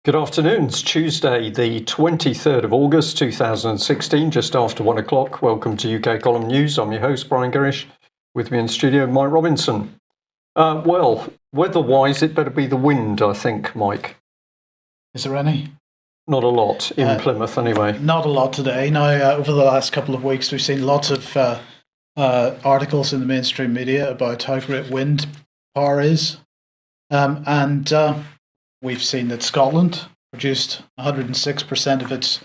Good afternoon. It's Tuesday, the 23rd of August 2016, just after 1 o'clock. Welcome to UK Column News. I'm your host, Brian Gerrish. With me in the studio, Mike Robinson. Well, weather-wise, it better be the wind, I think, Mike. Is there any? Not a lot in Plymouth, anyway. Not a lot today. Now, over the last couple of weeks, we've seen lots of articles in the mainstream media about how great wind power is. We've seen that Scotland produced 106% of its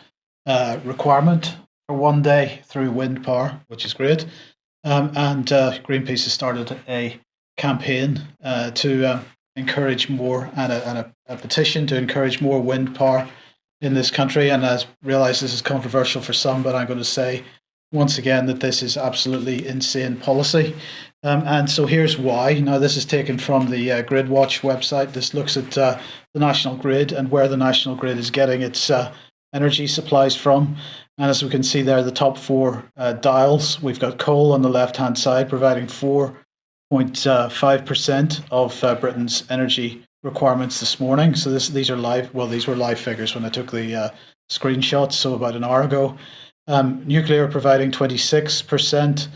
requirement for one day through wind power, which is great. Greenpeace has started a campaign to encourage more, and a petition to encourage more wind power in this country. And I realise this is controversial for some, but I'm going to say once again that this is absolutely insane policy. And so here's why. Now, this is taken from the GridWatch website. This looks at the national grid and where the national grid is getting its energy supplies from. And as we can see there, the top four dials, we've got coal on the left-hand side, providing 4.5% of Britain's energy requirements this morning. So these are live. Well, these were live figures when I took the screenshots, so about an hour ago. Nuclear providing 26%.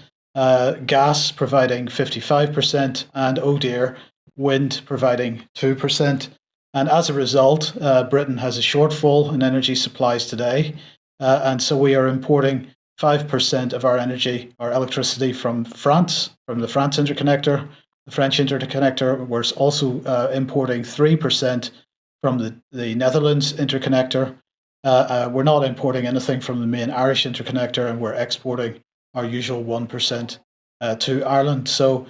Gas providing 55%, and oh dear, wind providing 2%. And as a result, Britain has a shortfall in energy supplies today. And so we are importing 5% of our energy, our electricity, from France, from the France interconnector, the French interconnector. We're also importing 3% from the Netherlands interconnector. We're not importing anything from the main Irish interconnector, and we're exporting our usual 1% to Ireland. So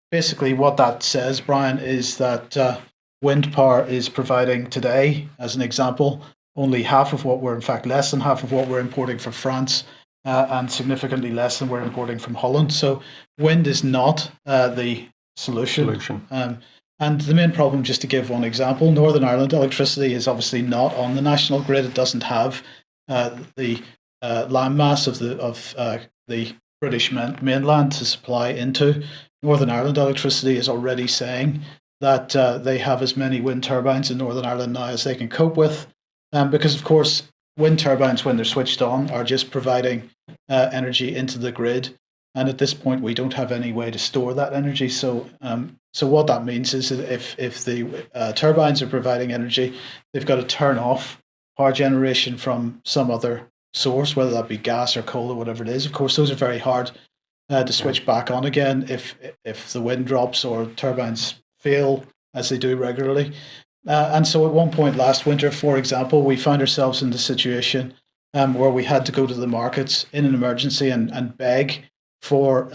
basically what that says, Brian, is that wind power is providing today, as an example, only half of what we're, in fact, less than half of what we're importing from France, and significantly less than we're importing from Holland. So wind is not the solution. And the main problem, just to give one example, Northern Ireland electricity is obviously not on the national grid. It doesn't have the landmass of the British mainland to supply into. Northern Ireland electricity is already saying that they have as many wind turbines in Northern Ireland now as they can cope with, because of course wind turbines, when they're switched on, are just providing energy into the grid, and at this point we don't have any way to store that energy. So what that means is that if the turbines are providing energy, they've got to turn off power generation from some other source, whether that be gas or coal or whatever it is. Of course, those are very hard to switch back on again if the wind drops or turbines fail, as they do regularly. And so at one point last winter, for example, we found ourselves in the situation where we had to go to the markets in an emergency and beg for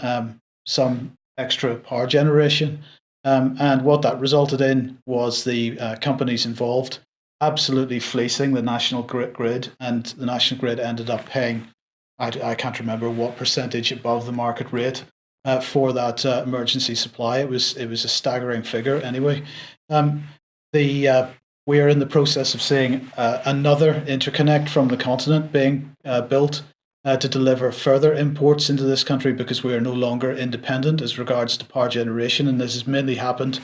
some extra power generation. And what that resulted in was the companies involved absolutely fleecing the national grid, and the national grid ended up paying, I can't remember what percentage above the market rate for that emergency supply. It was a staggering figure anyway. We are in the process of seeing another interconnect from the continent being built to deliver further imports into this country, because we are no longer independent as regards to power generation, and this has mainly happened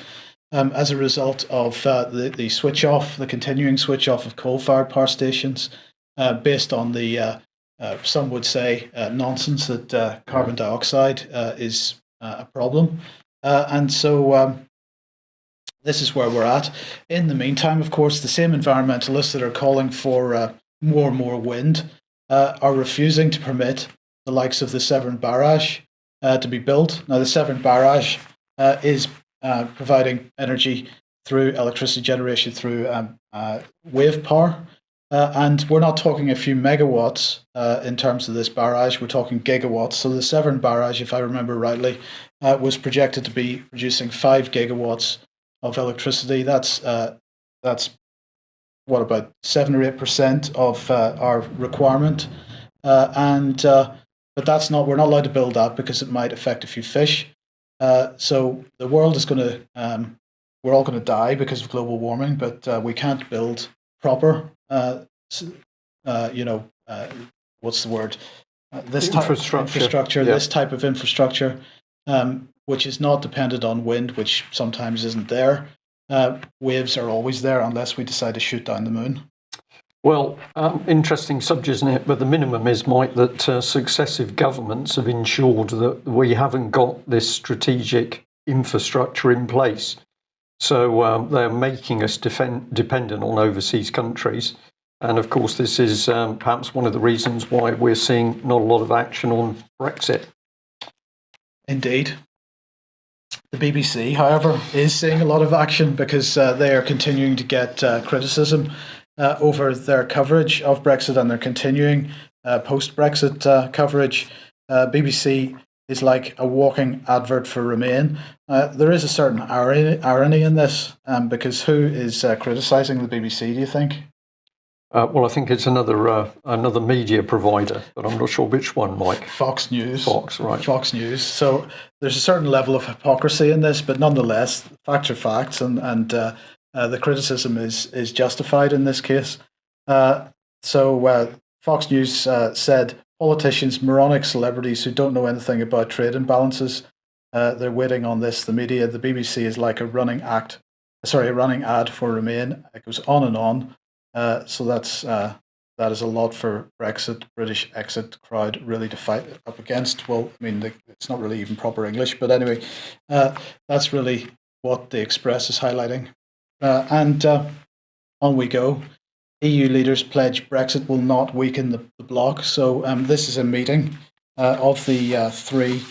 as a result of the switch off, the continuing switch off of coal-fired power stations, based on the some would say nonsense that carbon dioxide is a problem, and so this is where we're at. In the meantime, of course, the same environmentalists that are calling for more and more wind are refusing to permit the likes of the Severn Barrage to be built. Now, the Severn Barrage is providing energy through electricity generation through wave power. And we're not talking a few megawatts in terms of this barrage, we're talking gigawatts. So the Severn Barrage, if I remember rightly, was projected to be producing 5 gigawatts of electricity. That's what, about 7 or 8% of our requirement. But that's not, we're not allowed to build that because it might affect a few fish. So the world is going to, we're all going to die because of global warming, but we can't build proper, what's the word? this type of infrastructure, this type of infrastructure, which is not dependent on wind, which sometimes isn't there. Waves are always there unless we decide to shoot down the moon. Well, interesting subject, isn't it? But the minimum is, Mike, that successive governments have ensured that we haven't got this strategic infrastructure in place. So they're making us dependent on overseas countries. And of course, this is perhaps one of the reasons why we're seeing not a lot of action on Brexit. Indeed. The BBC, however, is seeing a lot of action because they are continuing to get criticism over their coverage of Brexit, and they're continuing post-Brexit coverage. BBC is like a walking advert for Remain. There is a certain irony in this, because who is criticising the BBC, do you think? Well, I think it's another media provider, but I'm not sure which one, Mike. Fox News. Fox, right. Fox News. So there's a certain level of hypocrisy in this, but nonetheless, facts are facts, and the criticism is justified in this case. So Fox News said, politicians, moronic celebrities who don't know anything about trade imbalances, they're waiting on this. The media, the BBC is like a running ad for Remain. It goes on and on. So that is a lot for Brexit, British exit crowd really to fight up against. Well, I mean, it's not really even proper English, but anyway, that's really what the Express is highlighting. And on we go. EU leaders pledge Brexit will not weaken the bloc. So this is a meeting of the three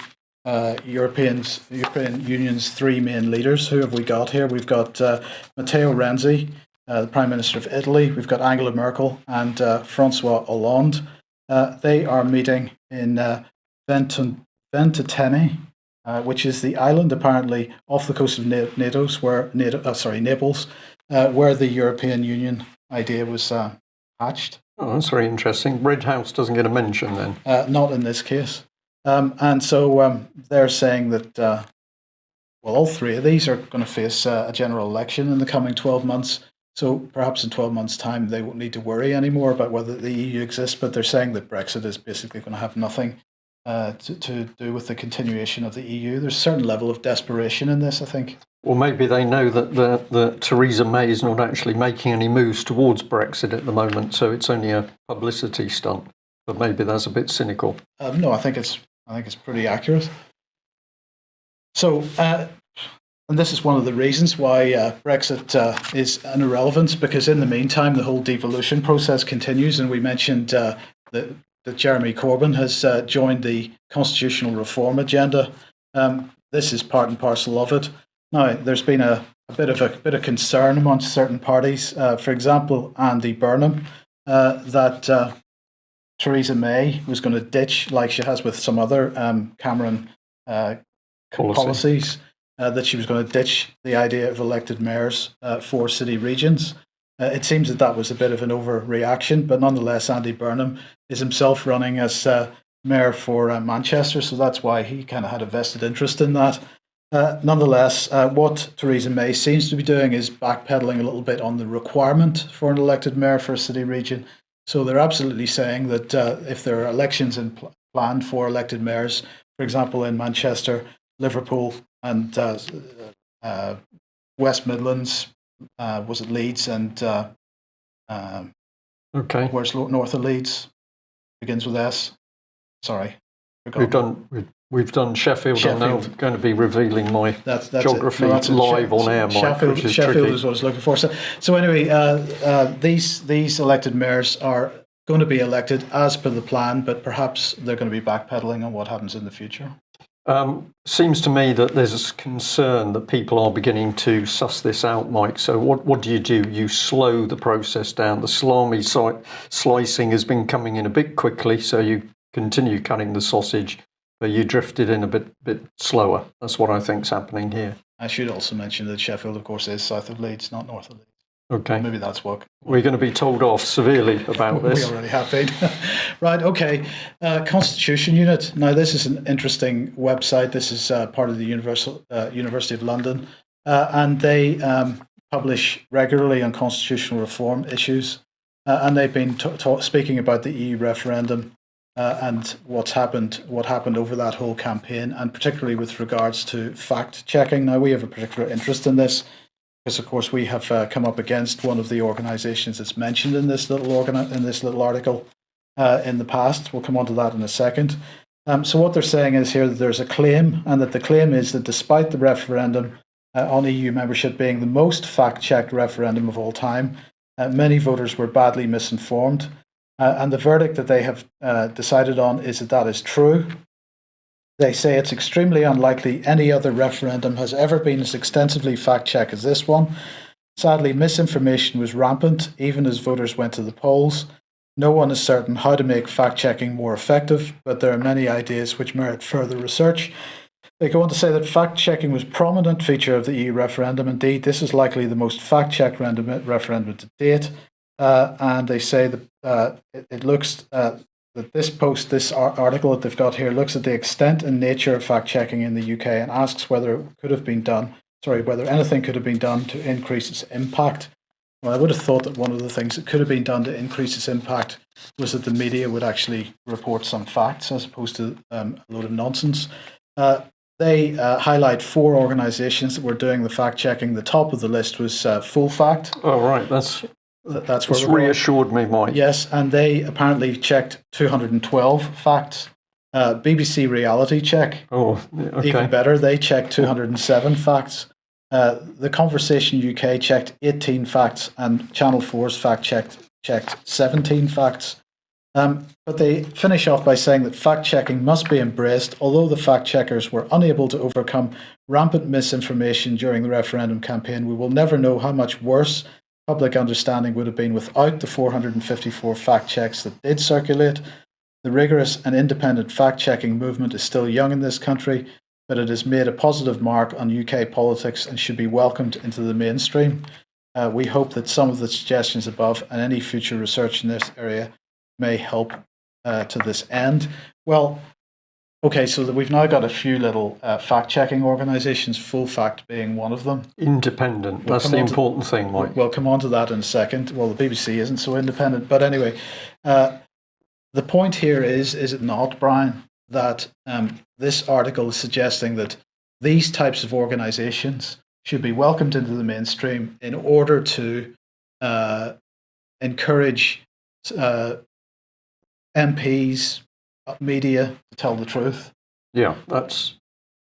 European Union's three main leaders. Who have we got here? We've got Matteo Renzi, the Prime Minister of Italy. We've got Angela Merkel and Francois Hollande. They are meeting in Ventotene, which is the island apparently off the coast of Naples, where the European Union idea was hatched. Oh, that's very interesting. Red House doesn't get a mention then. Not in this case. And so they're saying that, all three of these are going to face a general election in the coming 12 months. So perhaps in 12 months' time, they won't need to worry anymore about whether the EU exists, but they're saying that Brexit is basically going to have nothing to do with the continuation of the EU. There's a certain level of desperation in this, I think. Well, maybe they know that Theresa May is not actually making any moves towards Brexit at the moment, so it's only a publicity stunt. But maybe that's a bit cynical. No, I think it's pretty accurate. So, and this is one of the reasons why Brexit is an irrelevance, because in the meantime, the whole devolution process continues, and we mentioned that Jeremy Corbyn has joined the constitutional reform agenda. This is part and parcel of it. Now, there's been a bit of concern amongst certain parties. For example, Andy Burnham, that Theresa May was going to ditch, like she has with some other Cameron policies, that she was going to ditch the idea of elected mayors for city regions. It seems that was a bit of an overreaction, but nonetheless, Andy Burnham is himself running as mayor for Manchester, so that's why he kind of had a vested interest in that. Nonetheless, what Theresa May seems to be doing is backpedaling a little bit on the requirement for an elected mayor for a city region. So they're absolutely saying that if there are elections planned for elected mayors, for example, in Manchester, Liverpool, and West Midlands, was it Leeds and okay, where's north of Leeds? Begins with S. Sorry, We've done Sheffield. I'm now going to be revealing my geography live on air, Mike, which is Sheffield tricky. is what I was looking for. So anyway, these elected mayors are going to be elected as per the plan, but perhaps they're going to be backpedaling on what happens in the future. Seems to me that there's a concern that people are beginning to suss this out, Mike. So what do? You slow the process down. The salami slicing has been coming in a bit quickly, so you continue cutting the sausage, but you drifted in a bit slower. That's what I think's happening here. I should also mention that Sheffield, of course, is south of Leeds, not north of Leeds. Okay. Maybe that's what we're going to be told off severely about this. We already have been. Right, okay. Constitution Unit. Now, this is an interesting website. This is part of the University of London, and they publish regularly on constitutional reform issues, and they've been speaking about the EU referendum and what happened over that whole campaign, and particularly with regards to fact checking. Now, we have a particular interest in this because, of course, we have come up against one of the organisations that's mentioned in this little article in the past. We'll come on to that in a second. So what they're saying is here that there's a claim, and that the claim is that despite the referendum on EU membership being the most fact-checked referendum of all time, many voters were badly misinformed. And the verdict that they have decided on is that is true. They say it's extremely unlikely any other referendum has ever been as extensively fact-checked as this one. Sadly, misinformation was rampant, even as voters went to the polls. No one is certain how to make fact-checking more effective, but there are many ideas which merit further research. They go on to say that fact-checking was a prominent feature of the EU referendum. Indeed, this is likely the most fact-checked referendum to date. And they say that it looks that this article that they've got here looks at the extent and nature of fact-checking in the UK and asks whether anything could have been done to increase its impact. Well, I would have thought that one of the things that could have been done to increase its impact was that the media would actually report some facts as opposed to a load of nonsense. They highlight 4 organisations that were doing the fact-checking. The top of the list was Full Fact. Oh, right. That's where reassured me, Mike. Yes, and they apparently checked 212 facts. BBC Reality Check. Oh, okay. Even better, they checked 207 facts. The Conversation UK checked 18 facts, and Channel 4's fact checked 17 facts. But they finish off by saying that fact-checking must be embraced. Although the fact-checkers were unable to overcome rampant misinformation during the referendum campaign, we will never know how much worse public understanding would have been without the 454 fact-checks that did circulate. The rigorous and independent fact-checking movement is still young in this country, but it has made a positive mark on UK politics and should be welcomed into the mainstream. We hope that some of the suggestions above and any future research in this area may help to this end. Well, okay, so that we've now got a few little fact-checking organisations, Full Fact being one of them. Independent, that's the important thing, Mike. We'll come on to that in a second. Well, the BBC isn't so independent, but anyway, the point here is it not, Brian, that this article is suggesting that these types of organisations should be welcomed into the mainstream in order to encourage MPs, media to tell the truth. Yeah, that's...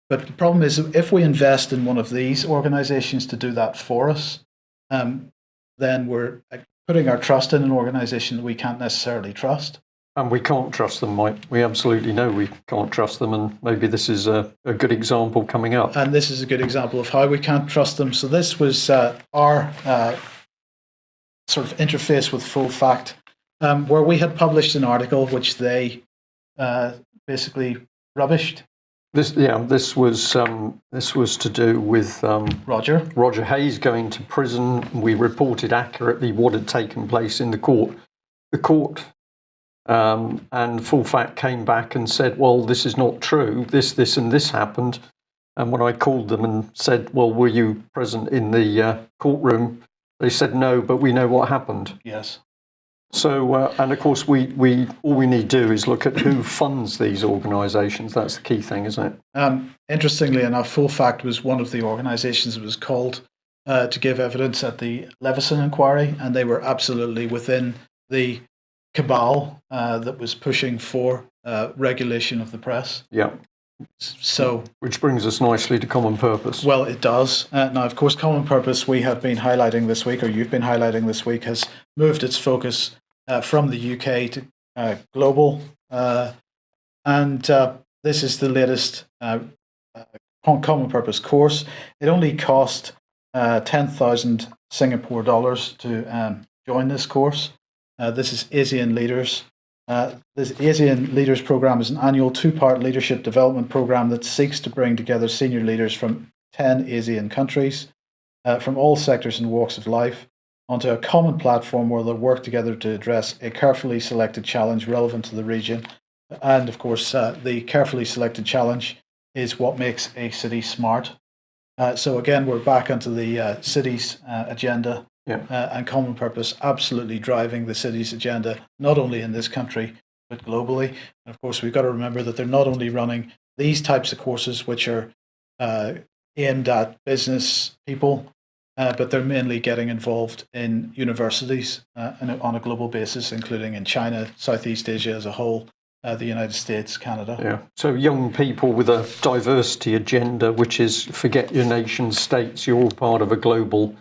But the problem is, if we invest in one of these organisations to do that for us, then we're putting our trust in an organisation that we can't necessarily trust. And we can't trust them, Mike. We absolutely know we can't trust them, and maybe this is a good example coming up. And this is a good example of how we can't trust them. So this was our sort of interface with Full Fact, where we had published an article which they basically rubbished. This was to do with Roger Hayes going to prison. We reported accurately what had taken place in the court. The court and Full Fact came back and said, well, this is not true. This and this happened. And when I called them and said, well, were you present in the courtroom? They said no, but we know what happened. Yes. So, and of course, we all we need to do is look at who funds these organisations. That's the key thing, isn't it? Interestingly enough, Full Fact was one of the organisations that was called to give evidence at the Leveson inquiry, and they were absolutely within the cabal that was pushing for regulation of the press. Yeah. So, which brings us nicely to Common Purpose. Well, it does. Now, of course, Common Purpose, we have been highlighting this week, or you've been highlighting this week, has moved its focus from the UK to global. And this is the latest Common Purpose course. It only cost 10,000 Singapore dollars to join this course. This is ASEAN Leaders. This ASEAN Leaders Programme is an annual 2-part leadership development programme that seeks to bring together senior leaders from 10 ASEAN countries, from all sectors and walks of life, onto a common platform where they'll work together to address a carefully selected challenge relevant to the region. And of course, the carefully selected challenge is what makes a city smart. So again, we're back onto the city's agenda. Yeah. And Common Purpose absolutely driving the city's agenda, not only in this country, but globally. And of course, we've got to remember that they're not only running these types of courses, which are aimed at business people, but they're mainly getting involved in universities on a global basis, including in China, Southeast Asia as a whole, the United States, Canada. Yeah. So young people with a diversity agenda, which is forget your nation states. You're all part of a global.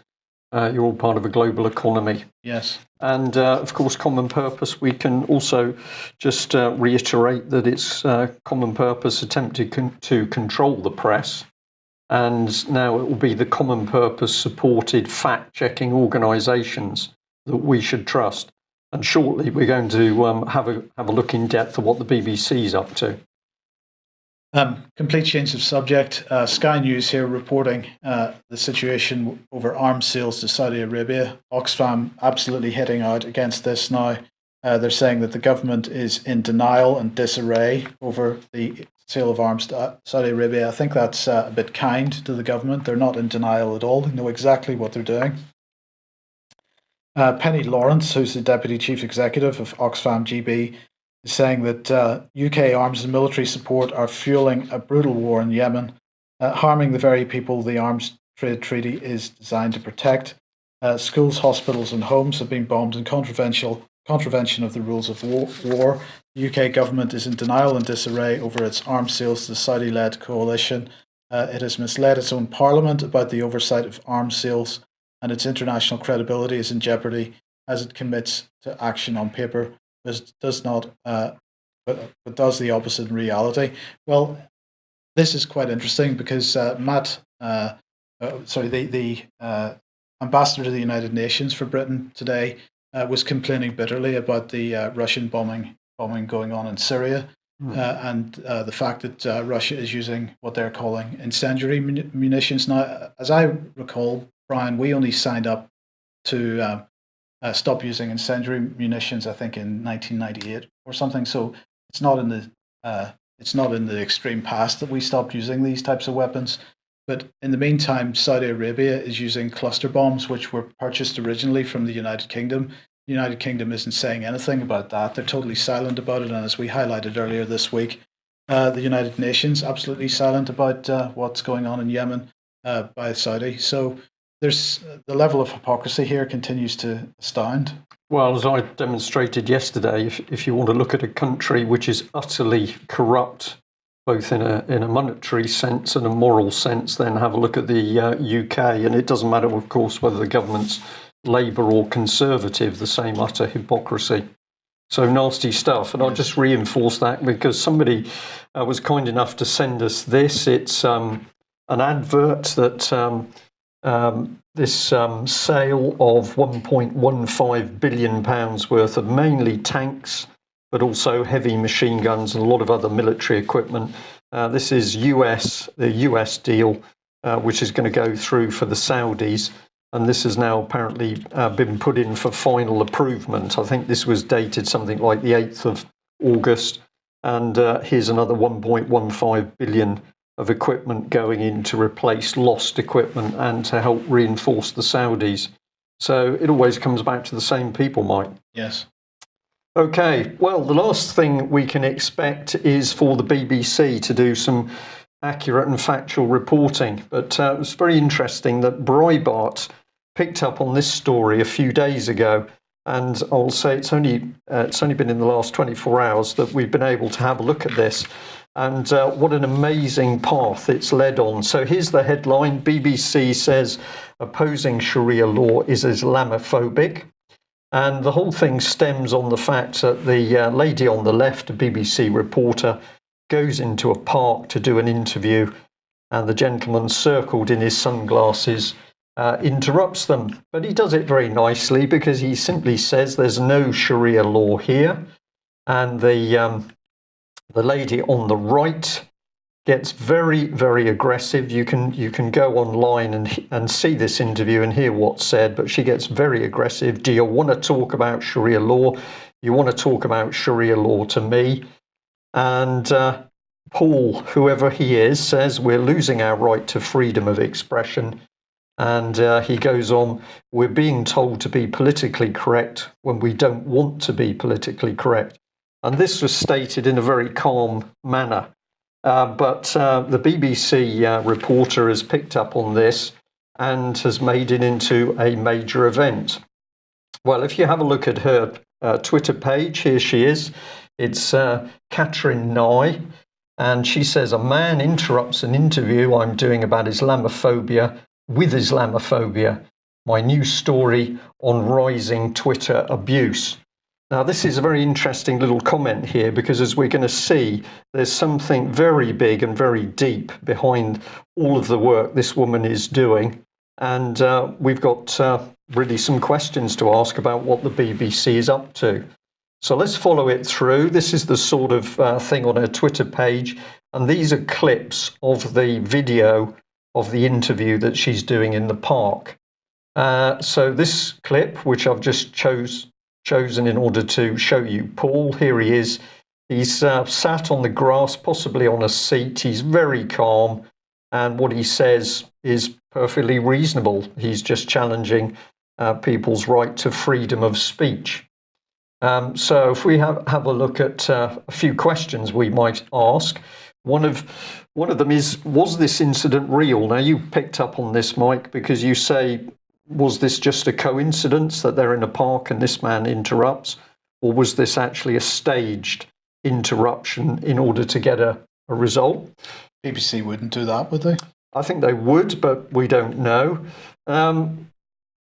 You're all part of a global economy. Yes. And of course, common purpose. We can also just reiterate that it's common purpose attempted to control the press. And now it will be the common purpose supported fact-checking organisations that we should trust. And shortly we're going to have a look in depth at what the BBC is up to. Complete change of subject. Sky News here reporting the situation over arms sales to Saudi Arabia. Oxfam absolutely hitting out against this now. They're saying that the government is in denial and disarray over the sale of arms to Saudi Arabia. I think that's a bit kind to the government. They're not in denial at all. They know exactly what they're doing. Penny Lawrence, who's the Deputy Chief Executive of Oxfam GB, is saying that UK arms and military support are fueling a brutal war in Yemen, harming the very people the arms trade treaty is designed to protect. Schools, hospitals and homes have been bombed in contravention of the rules of war. The UK government is in denial and disarray over its arms sales to the Saudi-led coalition. It has misled its own parliament about the oversight of arms sales, and its international credibility is in jeopardy as it commits to action on paper, but does the opposite in reality. Well, this is quite interesting because the ambassador to the United Nations for Britain today was complaining bitterly about the Russian bombing going on in Syria, and the fact that Russia is using what they're calling incendiary munitions. Now, as I recall, Brian, we only signed up to stop using incendiary munitions, I think, in 1998 or something. So it's not in the extreme past that we stopped using these types of weapons. But in the meantime, Saudi Arabia is using cluster bombs, which were purchased originally from the United Kingdom. The United Kingdom isn't saying anything about that. They're totally silent about it. And as we highlighted earlier this week, the United Nations absolutely silent about what's going on in Yemen by Saudi. So there's the level of hypocrisy here continues to astound. Well, as I demonstrated yesterday, if you want to look at a country which is utterly corrupt, both in a monetary sense and a moral sense, then have a look at the UK. And it doesn't matter, of course, whether the government's Labour or Conservative, the same utter hypocrisy. So nasty stuff. And I'll just reinforce that because somebody was kind enough to send us this. It's an advert that this sale of £1.15 billion worth of mainly tanks, but also heavy machine guns and a lot of other military equipment. This is the US deal, which is going to go through for the Saudis. And this has now apparently been put in for final approval. I think this was dated something like the 8th of August. And here's another 1.15 billion of equipment going in to replace lost equipment and to help reinforce the Saudis. So it always comes back to the same people, Mike. Yes. Okay, well, the last thing we can expect is for the BBC to do some accurate and factual reporting. But it was very interesting that Breitbart picked up on this story a few days ago. And I'll say it's only been in the last 24 hours that we've been able to have a look at this. And what an amazing path it's led on. So here's the headline. BBC says opposing Sharia law is Islamophobic. And the whole thing stems on the fact that the lady on the left, a BBC reporter, goes into a park to do an interview, and the gentleman circled in his sunglasses interrupts them. But he does it very nicely because he simply says there's no Sharia law here. And the lady on the right gets very, very aggressive. You can go online and see this interview and hear what's said, but she gets very aggressive. Do you want to talk about Sharia law? You want to talk about Sharia law to me? And Paul, whoever he is, says we're losing our right to freedom of expression. And he goes on, we're being told to be politically correct when we don't want to be politically correct. And this was stated in a very calm manner. But the BBC reporter has picked up on this and has made it into a major event. Well, if you have a look at her Twitter page, here she is. It's Catrin Nye, and she says, "A man interrupts an interview I'm doing about Islamophobia with Islamophobia. My new story on rising Twitter abuse." Now, this is a very interesting little comment here, because as we're going to see, there's something very big and very deep behind all of the work this woman is doing. And we've got really some questions to ask about what the BBC is up to. So let's follow it through. This is the sort of thing on her Twitter page. And these are clips of the video of the interview that she's doing in the park. So this clip, which I've just chosen in order to show you Paul, here he is. He's sat on the grass, possibly on a seat. He's very calm. And what he says is perfectly reasonable. He's just challenging people's right to freedom of speech. So if we have a look at a few questions we might ask, one of them is, was this incident real? Now, you picked up on this, Mike, because you say, was this just a coincidence that they're in a park and this man interrupts? Or was this actually a staged interruption in order to get a result? BBC wouldn't do that, would they? I think they would, but we don't know.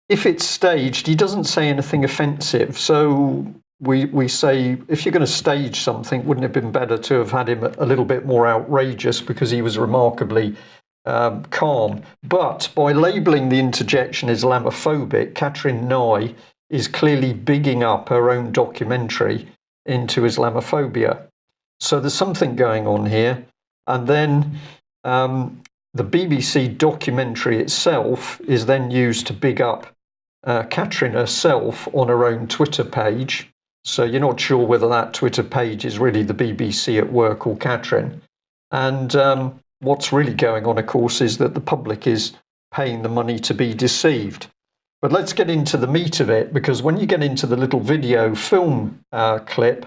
If it's staged, he doesn't say anything offensive. So we say, if you're going to stage something, wouldn't it have been better to have had him a little bit more outrageous, because he was remarkably calm? But by labelling the interjection Islamophobic, Catrin Nye is clearly bigging up her own documentary into Islamophobia. So there's something going on here. And then the BBC documentary itself is then used to big up Catrin herself on her own Twitter page. So you're not sure whether that Twitter page is really the BBC at work or Catrin. And what's really going on, of course, is that the public is paying the money to be deceived. But let's get into the meat of it, because when you get into the little video film clip,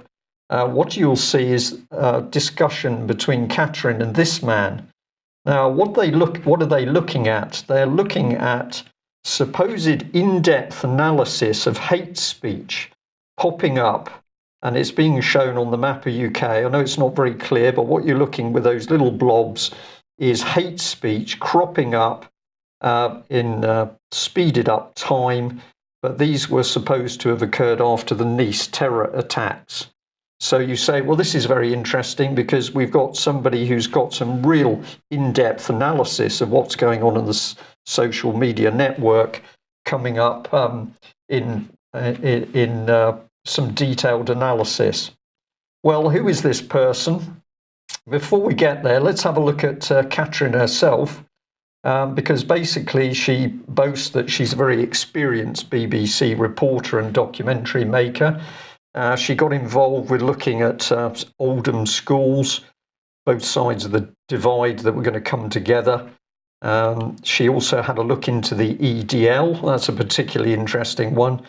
what you'll see is a discussion between Catrin and this man. Now, what are they looking at? They're looking at supposed in-depth analysis of hate speech popping up, and it's being shown on the map of UK. I know it's not very clear, but what you're looking with those little blobs is hate speech cropping up in speeded up time, but these were supposed to have occurred after the Nice terror attacks. So you say, well, this is very interesting, because we've got somebody who's got some real in-depth analysis of what's going on in the social media network coming up in some detailed analysis. Well, who is this person? Before we get there, let's have a look at Catrin herself, because basically she boasts that she's a very experienced BBC reporter and documentary maker. She got involved with looking at Oldham schools, both sides of the divide that were going to come together. She also had a look into the EDL. That's a particularly interesting one.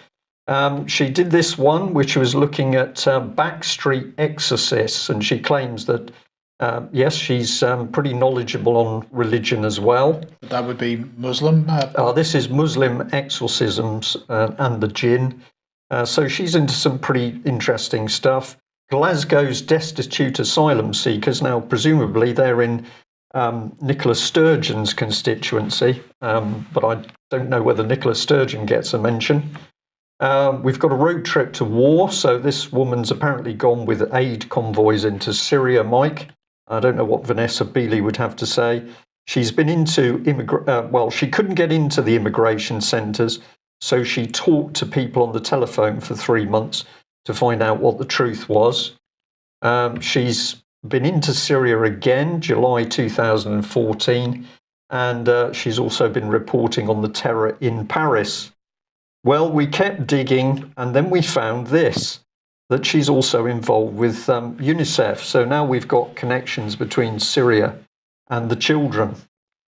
She did this one, which was looking at backstreet exorcists, and she claims that, yes, she's pretty knowledgeable on religion as well. That would be Muslim? This is Muslim exorcisms and the jinn. So she's into some pretty interesting stuff. Glasgow's destitute asylum seekers. Now, presumably they're in Nicola Sturgeon's constituency, but I don't know whether Nicola Sturgeon gets a mention. We've got a road trip to war. So this woman's apparently gone with aid convoys into Syria, Mike. I don't know what Vanessa Beeley would have to say. She's been into she couldn't get into the immigration centres, so she talked to people on the telephone for 3 months to find out what the truth was. She's been into Syria again, July 2014, and she's also been reporting on the terror in Paris. Well, we kept digging, and then we found this, that she's also involved with UNICEF. So now we've got connections between Syria and the children.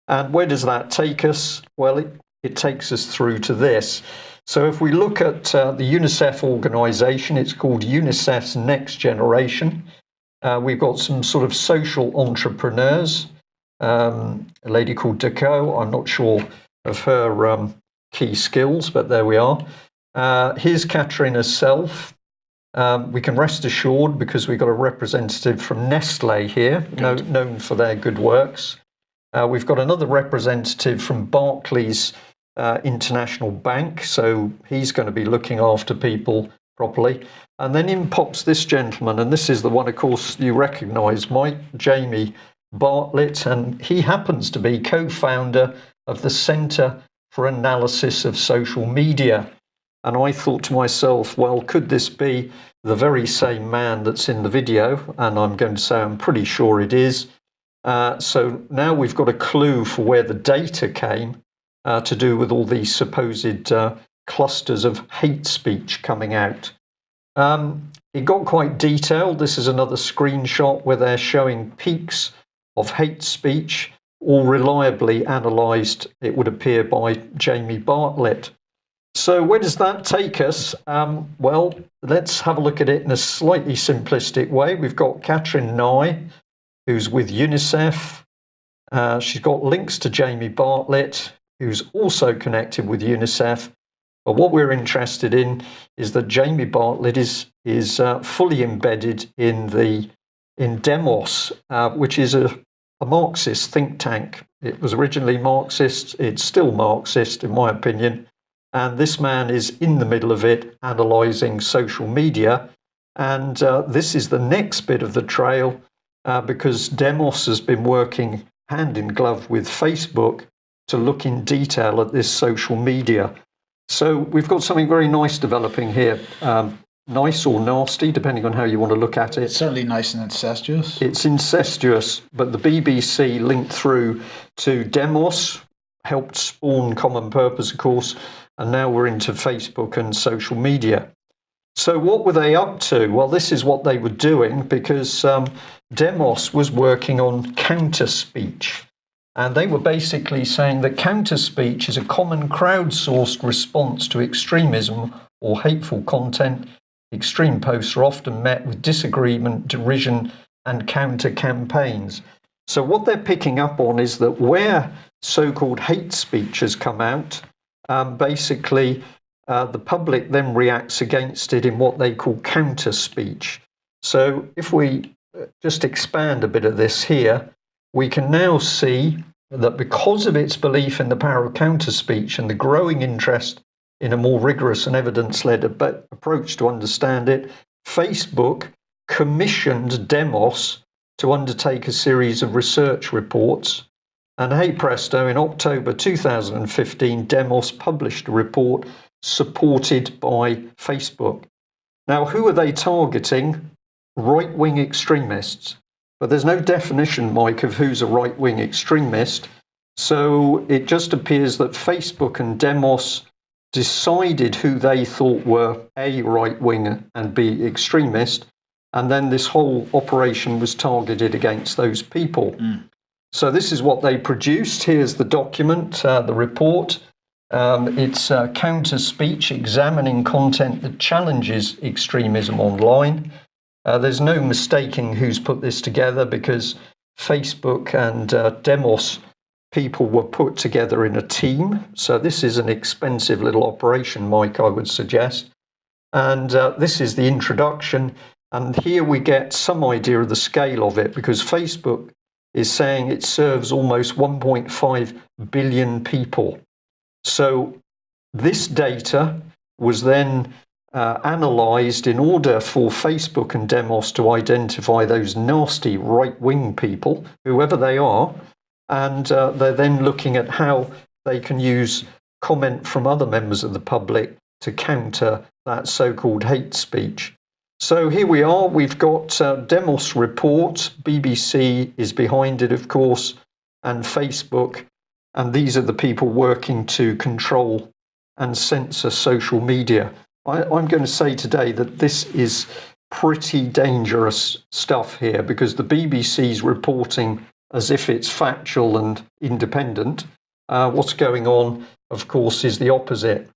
And where does that take us? Well, it takes us through to this. So if we look at the UNICEF organisation, it's called UNICEF's Next Generation. We've got some sort of social entrepreneurs, a lady called Deco. I'm not sure of her key skills, but there we are. Here's Catrin herself. We can rest assured because we've got a representative from Nestle here, known for their good works. We've got another representative from Barclays International Bank, so he's going to be looking after people properly. And then in pops this gentleman, and this is the one, of course, you recognise, Mike, Jamie Bartlett, and he happens to be co-founder of the Centre for Analysis of Social Media. And I thought to myself, well, could this be the very same man that's in the video? And I'm going to say I'm pretty sure it is. So now we've got a clue for where the data came to do with all these supposed clusters of hate speech coming out. It got quite detailed. This is another screenshot where they're showing peaks of hate speech, all reliably analysed, it would appear, by Jamie Bartlett. So where does that take us? Well, let's have a look at it in a slightly simplistic way. We've got Catrin Nye, who's with UNICEF. She's got links to Jamie Bartlett, who's also connected with UNICEF. But what we're interested in is that Jamie Bartlett is fully embedded in Demos, which is a Marxist think tank. It was originally Marxist. It's still Marxist, in my opinion. And this man is in the middle of it, analysing social media. And this is the next bit of the trail, because Demos has been working hand in glove with Facebook to look in detail at this social media. So we've got something very nice developing here. Nice or nasty, depending on how you want to look at it. It's certainly nice and incestuous. It's incestuous, but the BBC linked through to Demos, helped spawn Common Purpose, of course, and now we're into Facebook and social media. So what were they up to? Well, this is what they were doing, because Demos was working on counter speech. And they were basically saying that counter speech is a common crowdsourced response to extremism or hateful content. Extreme posts are often met with disagreement, derision, and counter campaigns. So what they're picking up on is that where so-called hate speech has come out, basically the public then reacts against it in what they call counter speech. So if we just expand a bit of this here, we can now see that because of its belief in the power of counter speech and the growing interest in a more rigorous and evidence-led approach to understand it, Facebook commissioned Demos to undertake a series of research reports. And hey presto, in October 2015, Demos published a report supported by Facebook. Now, who are they targeting? Right-wing extremists. But there's no definition, Mike, of who's a right-wing extremist. So it just appears that Facebook and Demos decided who they thought were A, right-wing, and B, extremist. And then this whole operation was targeted against those people. So this is what they produced. Here's the document, the report. It's counter speech, examining content that challenges extremism online. There's no mistaking who's put this together, because Facebook and Demos people were put together in a team. So this is an expensive little operation, Mike, I would suggest. And this is the introduction. And here we get some idea of the scale of it, because Facebook is saying it serves almost 1.5 billion people. So this data was then analysed in order for Facebook and Demos to identify those nasty right-wing people, whoever they are, and they're then looking at how they can use comment from other members of the public to counter that so-called hate speech. So here we are, we've got Demos report, BBC is behind it, of course, and Facebook, and these are the people working to control and censor social media. I'm going to say today that this is pretty dangerous stuff here, because the BBC's reporting as if it's factual and independent. What's going on, of course, is the opposite.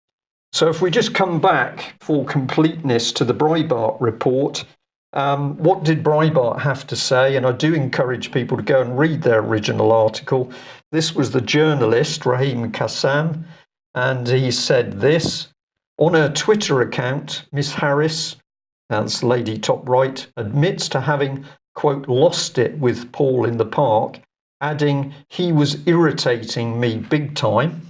So if we just come back for completeness to the Breitbart report, what did Breitbart have to say? And I do encourage people to go and read their original article. This was the journalist, Raheem Kassam, and he said this. On her Twitter account, Miss Harris, that's lady top right, admits to having, quote, lost it with Paul in the park, adding, he was irritating me big time.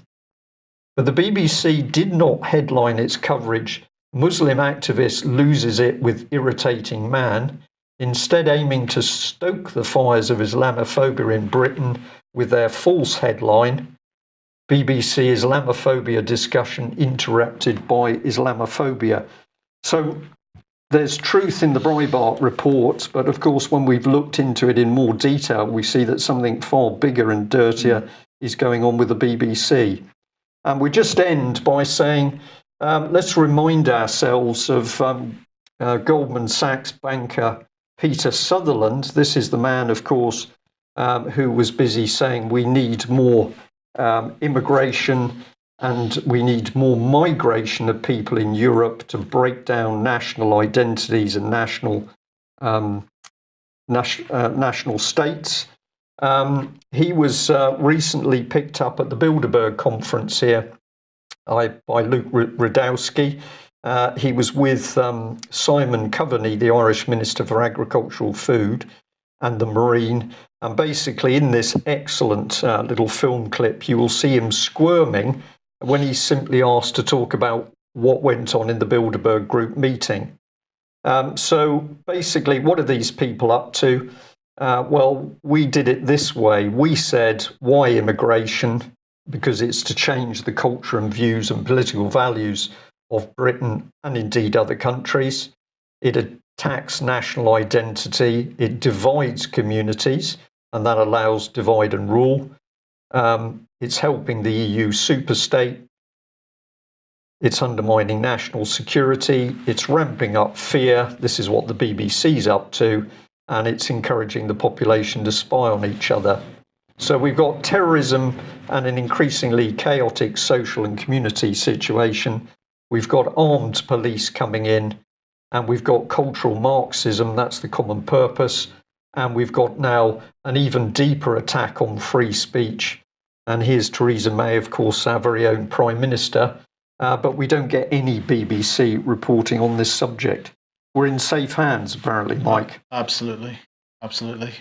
But the BBC did not headline its coverage, Muslim activist loses it with irritating man, instead aiming to stoke the fires of Islamophobia in Britain with their false headline, BBC Islamophobia discussion interrupted by Islamophobia. So there's truth in the Breitbart report, but of course when we've looked into it in more detail, we see that something far bigger and dirtier is going on with the BBC. And we just end by saying, let's remind ourselves of Goldman Sachs banker Peter Sutherland. This is the man, of course, who was busy saying we need more immigration and we need more migration of people in Europe to break down national identities and national states. He was recently picked up at the Bilderberg conference here by Luke Rudowski. He was with Simon Coveney, the Irish Minister for Agricultural Food and the Marine. And basically in this excellent little film clip, you will see him squirming when he's simply asked to talk about what went on in the Bilderberg group meeting. So basically, what are these people up to? Well, we did it this way. We said, why immigration? Because it's to change the culture and views and political values of Britain and indeed other countries. It attacks national identity. It divides communities, and that allows divide and rule. It's helping the EU superstate. It's undermining national security. It's ramping up fear. This is what the BBC's up to. And it's encouraging the population to spy on each other. So we've got terrorism and an increasingly chaotic social and community situation. We've got armed police coming in, and we've got cultural Marxism, that's the common purpose. And we've got now an even deeper attack on free speech. And here's Theresa May, of course, our very own Prime Minister. But we don't get any BBC reporting on this subject. We're in safe hands, apparently, Mike. Absolutely. Absolutely.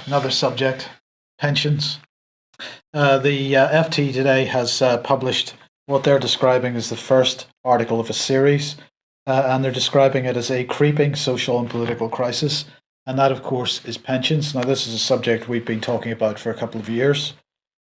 Another subject, pensions. The FT today has published what they're describing as the first article of a series, and they're describing it as a creeping social and political crisis. And that, of course, is pensions. Now, this is a subject we've been talking about for a couple of years.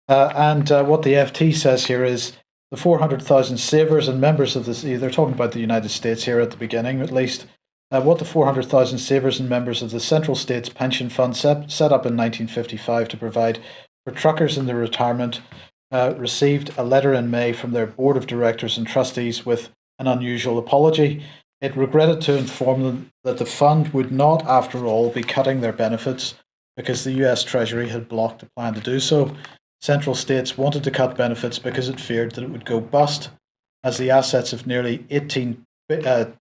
And what the FT says here is the 400,000 savers and members of this, they're talking about the United States here at the beginning, at least, what the 400,000 savers and members of the Central States Pension Fund set up in 1955 to provide for truckers in their retirement received a letter in May from their board of directors and trustees with an unusual apology. It regretted to inform them that the fund would not, after all, be cutting their benefits because the US Treasury had blocked the plan to do so. Central States wanted to cut benefits because it feared that it would go bust, as the assets of nearly $18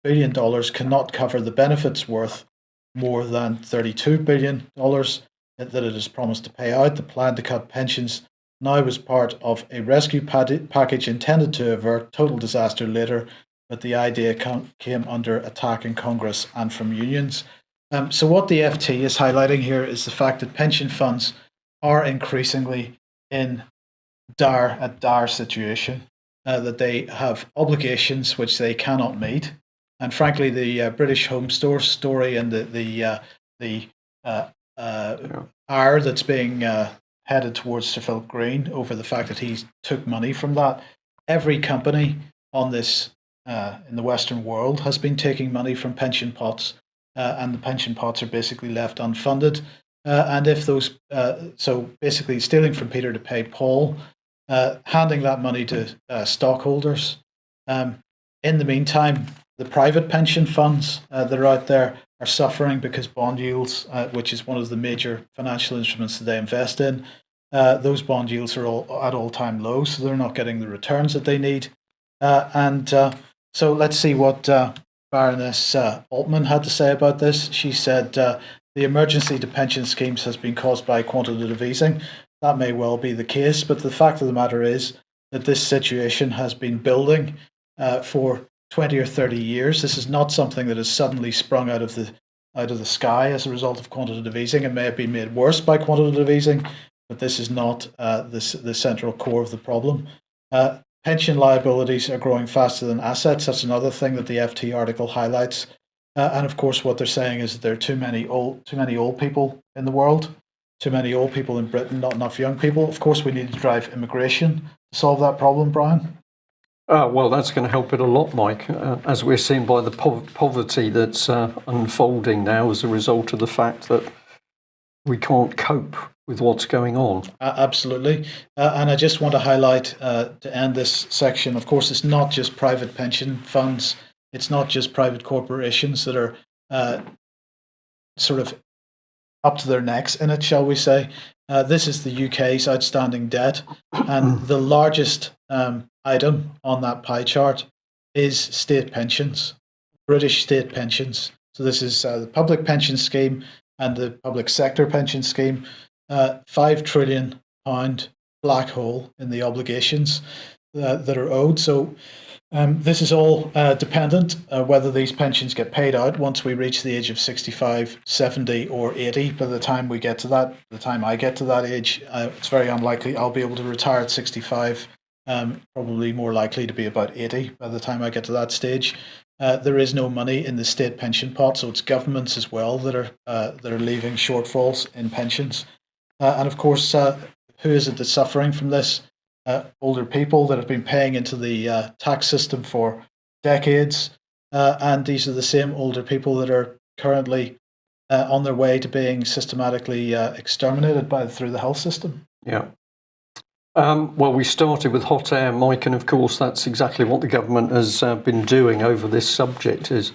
billion cannot cover the benefits worth more than $32 billion that it is promised to pay out. The plan to cut pensions now was part of a rescue package intended to avert total disaster later, but the idea came under attack in Congress and from unions. So what the FT is highlighting here is the fact that pension funds are increasingly in a dire situation, that they have obligations which they cannot meet. And frankly, the British Home Store story and the ire that's being headed towards Sir Philip Green over the fact that he took money from that. Every company on this in the Western world has been taking money from pension pots, and the pension pots are basically left unfunded. And if those, so basically stealing from Peter to pay Paul, handing that money to stockholders. In the meantime, the private pension funds that are out there are suffering because bond yields, which is one of the major financial instruments that they invest in, those bond yields are all at all-time lows, so they're not getting the returns that they need. So let's see what Baroness Altman had to say about this. She said, the emergency to pension schemes has been caused by quantitative easing. That may well be the case, but the fact of the matter is that this situation has been building for 20 or 30 years. This is not something that has suddenly sprung out of the sky as a result of quantitative easing. It may have been made worse by quantitative easing, but this is not the central core of the problem. Pension liabilities are growing faster than assets. That's another thing that the FT article highlights. And of course, what they're saying is that there are too many old people in the world, too many old people in Britain, not enough young people. Of course, we need to drive immigration to solve that problem, Brian. Well, that's going to help it a lot, Mike, as we're seeing by the poverty that's unfolding now as a result of the fact that we can't cope with what's going on. Absolutely. And I just want to highlight, to end this section, of course, it's not just private pension funds. It's not just private corporations that are sort of up to their necks in it, shall we say. This is the UK's outstanding debt. And the largest item on that pie chart is state pensions, British state pensions. So this is the public pension scheme and the public sector pension scheme. £5 trillion black hole in the obligations that are owed. So this is all dependent whether these pensions get paid out once we reach the age of 65, 70 or 80. By the time we get to that, the time I get to that age, it's very unlikely I'll be able to retire at 65. Probably more likely to be about 80 by the time I get to that stage. There is no money in the state pension pot, so it's governments as well that are leaving shortfalls in pensions. And of course, who is it that's suffering from this? Older people that have been paying into the tax system for decades, and these are the same older people that are currently on their way to being systematically exterminated through the health system. Yeah. Well, we started with hot air, Mike, and of course that's exactly what the government has been doing over this subject, is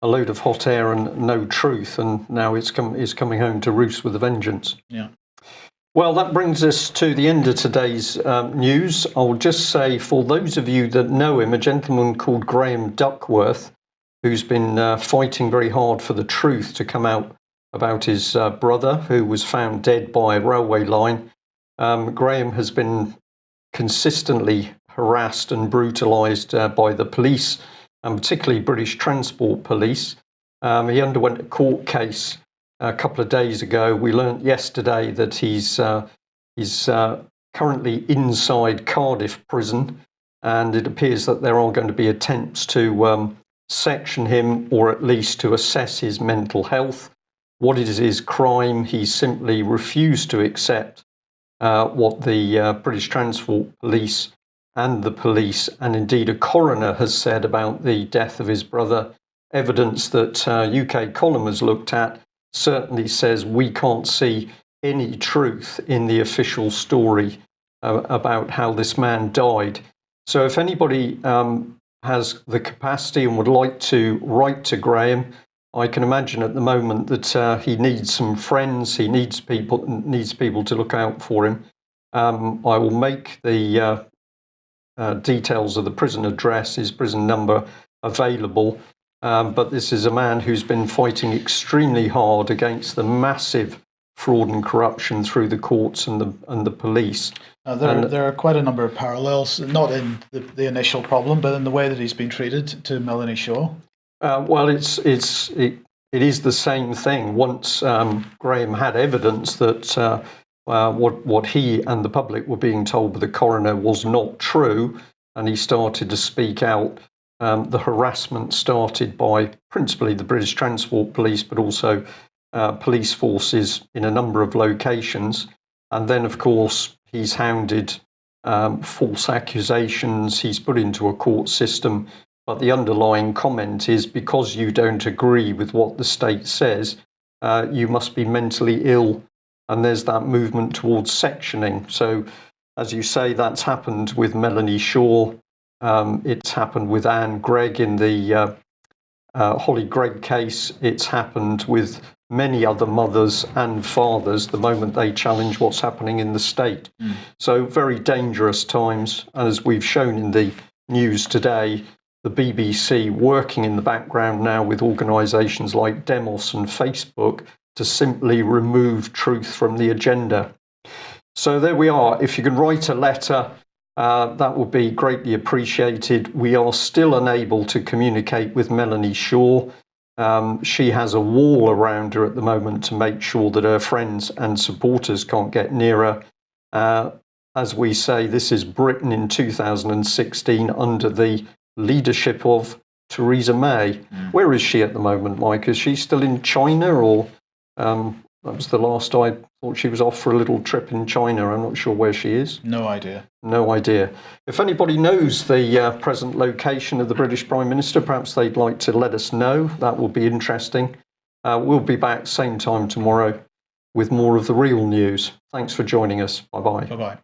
a load of hot air and no truth, and now it's coming home to roost with a vengeance. Yeah. Well, that brings us to the end of today's news. I'll just say, for those of you that know him, a gentleman called Graeme Duckworth, who's been fighting very hard for the truth to come out about his brother, who was found dead by a railway line. Graeme has been consistently harassed and brutalised by the police, and particularly British Transport Police. He underwent a court case a couple of days ago. We learnt yesterday that he's currently inside Cardiff prison, and it appears that there are going to be attempts to section him, or at least to assess his mental health. What is his crime? He simply refused to accept what the British Transport Police and the police, and indeed a coroner, has said about the death of his brother. Evidence that UK column has looked at certainly says we can't see any truth in the official story about how this man died. So if anybody has the capacity and would like to write to Graeme, I can imagine at the moment that he needs some friends. He needs people to look out for him. I will make the details of the prison address, his prison number, available. But this is a man who's been fighting extremely hard against the massive fraud and corruption through the courts and the police. There are quite a number of parallels, not in the initial problem, but in the way that he's been treated to Melanie Shaw. Well, it is the same thing. Once Graeme had evidence that what he and the public were being told by the coroner was not true, and he started to speak out, the harassment started by principally the British Transport Police, but also police forces in a number of locations. And then, of course, he's hounded false accusations. He's put into a court system. But the underlying comment is, because you don't agree with what the state says, you must be mentally ill. And there's that movement towards sectioning. So, as you say, that's happened with Melanie Shaw. It's happened with Anne Gregg in the Holly Gregg case. It's happened with many other mothers and fathers the moment they challenge what's happening in the state. So very dangerous times. And as we've shown in the news today, the BBC working in the background now with organisations like Demos and Facebook to simply remove truth from the agenda. So there we are. If you can write a letter, that would be greatly appreciated. We are still unable to communicate with Melanie Shaw. She has a wall around her at the moment to make sure that her friends and supporters can't get near her. As we say, this is Britain in 2016 under the leadership of Theresa May. Where is she at the moment, Mike? Is she still in China, or that was the last I thought she was off for a little trip in China? I'm not sure where she is. No idea. No idea. If anybody knows the present location of the British Prime Minister, perhaps they'd like to let us know. That will be interesting. We'll be back same time tomorrow with more of the real news. Thanks for joining us. Bye-bye. Bye-bye.